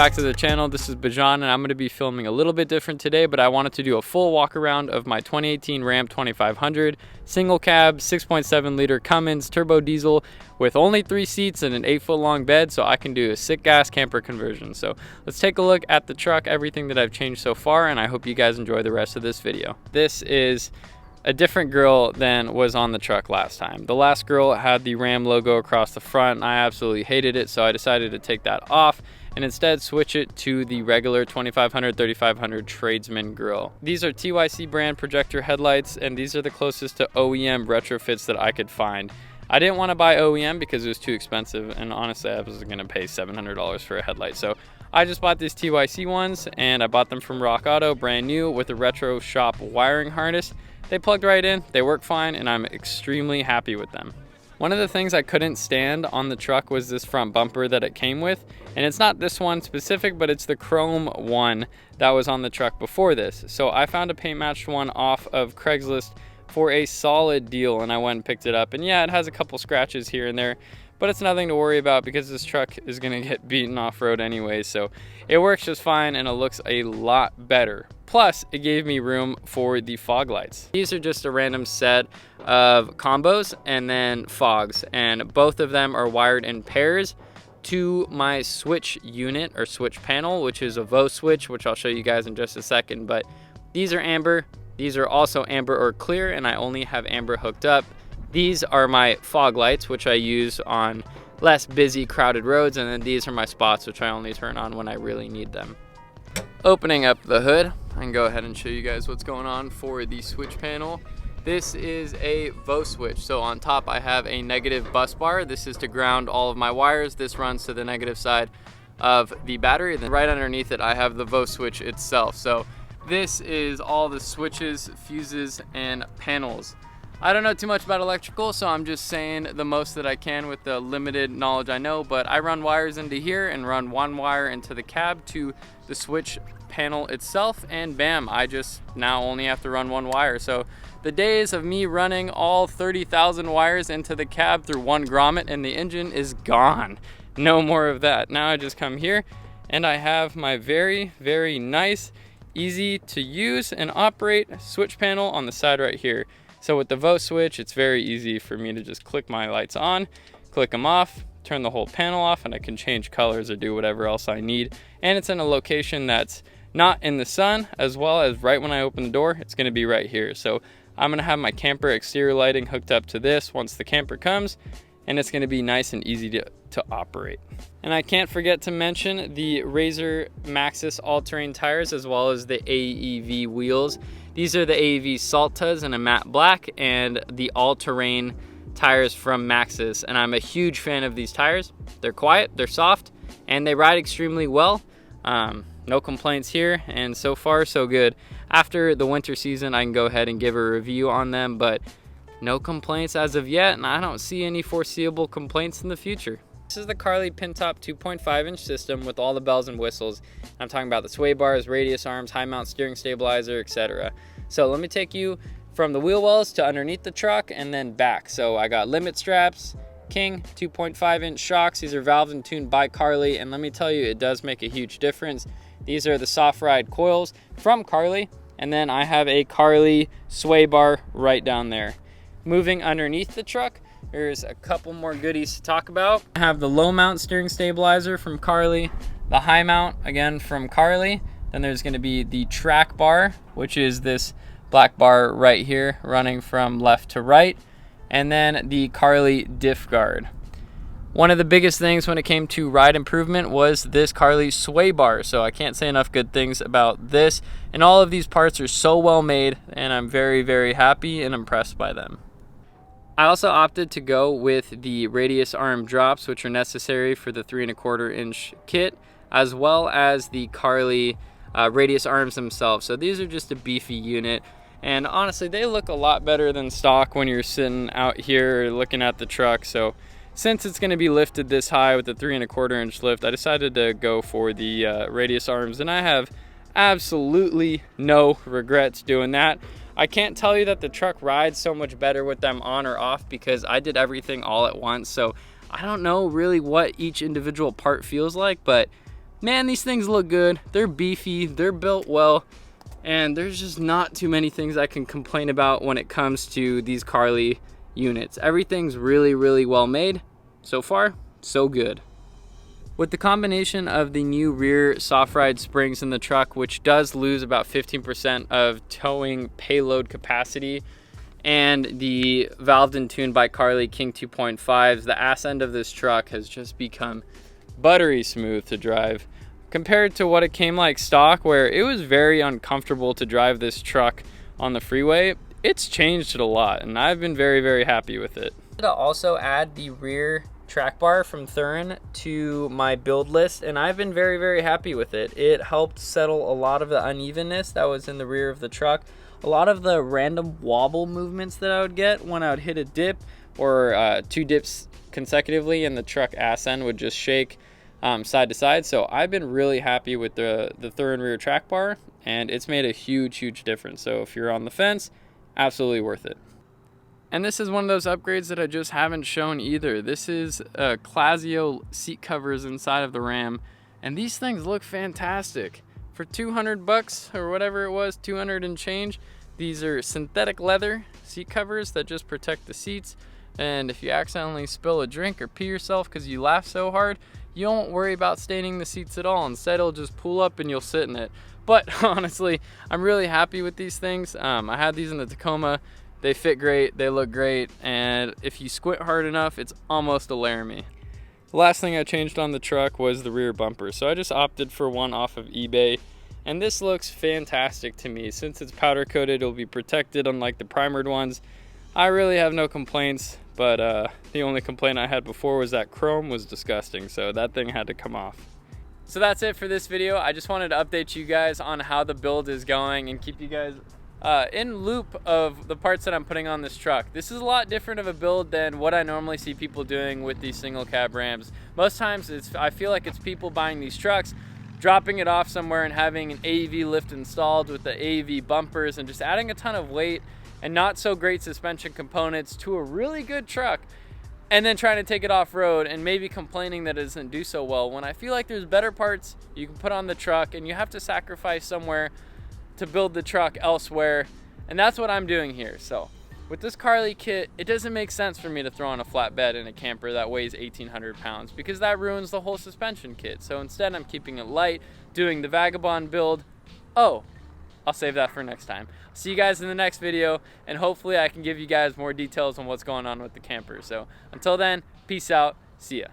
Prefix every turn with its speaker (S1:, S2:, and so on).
S1: Back to the channel. This is Bajan, and I'm going to be filming a little bit different today, but I wanted to do a full walk around of my 2018 Ram 2500 single cab 6.7 liter Cummins turbo diesel with only 3 seats and an 8-foot long bed, so I can do a sick gas camper conversion. So let's take a look at the truck, everything that I've changed so far, and I hope you guys enjoy the rest of this video. This is a different grille than was on the truck last time. The last grille had the Ram logo across the front, and I absolutely hated it, so I decided to take that off and instead switch it to the regular 2500 3500 Tradesman grille. These are TYC brand projector headlights, and these are the closest to OEM retrofits that I could find. I didn't want to buy OEM because it was too expensive, and honestly I was going to pay $700 for a headlight. So I just bought these TYC ones, and I bought them from Rock Auto brand new with a retro shop wiring harness. They plugged right in, they work fine, and I'm extremely happy with them. One of the things I couldn't stand on the truck was this front bumper that it came with, and it's not this one specific, but it's the chrome one that was on the truck before this. So I found a paint matched one off of Craigslist for a solid deal, and I went and picked it up, and yeah, it has a couple scratches here and there, but it's nothing to worry about because this truck is gonna get beaten off-road anyway, so it works just fine and it looks a lot better. Plus, it gave me room for the fog lights. These are just a random set of combos and then fogs, and both of them are wired in pairs to my switch unit or switch panel, which is a Vo switch, which I'll show you guys in just a second. But these are amber, these are also amber or clear, and I only have amber hooked up. These are my fog lights, which I use on less busy, crowded roads, and then these are my spots, which I only turn on when I really need them. Opening up the hood, I can go ahead and show you guys what's going on for the switch panel. This is a Vo switch. So on top I have a negative bus bar. This is to ground all of my wires. This runs to the negative side of the battery. Then right underneath it I have the Vo switch itself. So this is all the switches, fuses, and panels. I don't know too much about electrical, so I'm just saying the most that I can with the limited knowledge I know, but I run wires into here and run one wire into the cab to the switch panel itself, and bam, I just now only have to run one wire. So the days of me running all 30,000 wires into the cab through one grommet in the engine is gone. No more of that. Now I just come here and I have my very, very nice, easy to use and operate switch panel on the side right here. So with the Vo switch, it's very easy for me to just click my lights on, click them off, turn the whole panel off, and I can change colors or do whatever else I need. And it's in a location that's not in the sun, as well as right when I open the door, it's gonna be right here. So I'm gonna have my camper exterior lighting hooked up to this once the camper comes, and it's gonna be nice and easy to operate. And I can't forget to mention the Razor Maxxis all-terrain tires, as well as the AEV wheels. These are the AEV Saltas in a matte black, and the all-terrain tires from Maxxis, and I'm a huge fan of these tires. They're quiet, they're soft, and they ride extremely well. No complaints here, and so far so good. After the winter season I can go ahead and give a review on them, but no complaints as of yet, and I don't see any foreseeable complaints in the future. This is the Carli Pintop 2.5 inch system with all the bells and whistles. I'm talking about the sway bars, radius arms, high mount steering stabilizer, etc. So let me take you from the wheel wells to underneath the truck and then back. So I got limit straps, King 2.5 inch shocks. These are valved and tuned by Carli, and let me tell you, it does make a huge difference. These are the soft ride coils from Carli, and then I have a Carli Sway Bar right down there. Moving underneath the truck, there's a couple more goodies to talk about. I have the low mount steering stabilizer from Carli, the high mount again from Carli. Then there's going to be the track bar, which is this black bar right here running from left to right, and then the Carli diff guard. One of the biggest things when it came to ride improvement was this Carli Sway Bar, so I can't say enough good things about this, and all of these parts are so well made, and I'm very, very happy and impressed by them. I also opted to go with the radius arm drops, which are necessary for the 3¼ inch kit, as well as the Carli radius arms themselves. So these are just a beefy unit, and honestly they look a lot better than stock when you're sitting out here looking at the truck. So since it's going to be lifted this high with the 3¼ inch lift, I decided to go for the radius arms, and I have absolutely no regrets doing that. I can't tell you that the truck rides so much better with them on or off because I did everything all at once. So I don't know really what each individual part feels like, but man, these things look good. They're beefy, they're built well, and there's just not too many things I can complain about when it comes to these Carli units. Everything's really, really well made. So far, so good. With the combination of the new rear soft ride springs in the truck, which does lose about 15% of towing payload capacity, and the valved and tuned by Carli King 2.5s, the ass end of this truck has just become buttery smooth to drive. Compared to what it came like stock, where it was very uncomfortable to drive this truck on the freeway, it's changed it a lot, and I've been very, very happy with it. To also add the rear track bar from Thuren to my build list, and I've been very, very happy with it. It helped settle a lot of the unevenness that was in the rear of the truck. A lot of the random wobble movements that I would get when I would hit a dip or 2 dips consecutively, and the truck ass end would just shake side to side. So I've been really happy with the Thuren rear track bar, and it's made a huge, huge difference. So if you're on the fence, absolutely worth it. And this is one of those upgrades that I just haven't shown either. This is Clasio seat covers inside of the Ram, and these things look fantastic. For 200 bucks or whatever it was, 200 and change, these are synthetic leather seat covers that just protect the seats. And if you accidentally spill a drink or pee yourself because you laugh so hard, you don't worry about staining the seats at all. Instead, it'll just pull up and you'll sit in it. But honestly, I'm really happy with these things. I had these in the Tacoma. They fit great, they look great, and if you squint hard enough, it's almost a Laramie. The last thing I changed on the truck was the rear bumper, so I just opted for one off of eBay, and this looks fantastic to me. Since it's powder coated, it'll be protected unlike the primered ones. I really have no complaints, but the only complaint I had before was that chrome was disgusting, so that thing had to come off. So that's it for this video. I just wanted to update you guys on how the build is going and keep you guys in loop of the parts that I'm putting on this truck. This is a lot different of a build than what I normally see people doing with these single cab Rams. Most times I feel like it's people buying these trucks, dropping it off somewhere and having an AEV lift installed with the AEV bumpers and just adding a ton of weight and not so great suspension components to a really good truck, and then trying to take it off-road and maybe complaining that it doesn't do so well, when I feel like there's better parts you can put on the truck and you have to sacrifice somewhere to build the truck elsewhere, and that's what I'm doing here. So with this Carli kit, it doesn't make sense for me to throw on a flatbed in a camper that weighs 1,800 pounds because that ruins the whole suspension kit. So instead, I'm keeping it light, doing the Vagabond build. Oh, I'll save that for next time. See you guys in the next video, and hopefully I can give you guys more details on what's going on with the camper. So until then, peace out, see ya.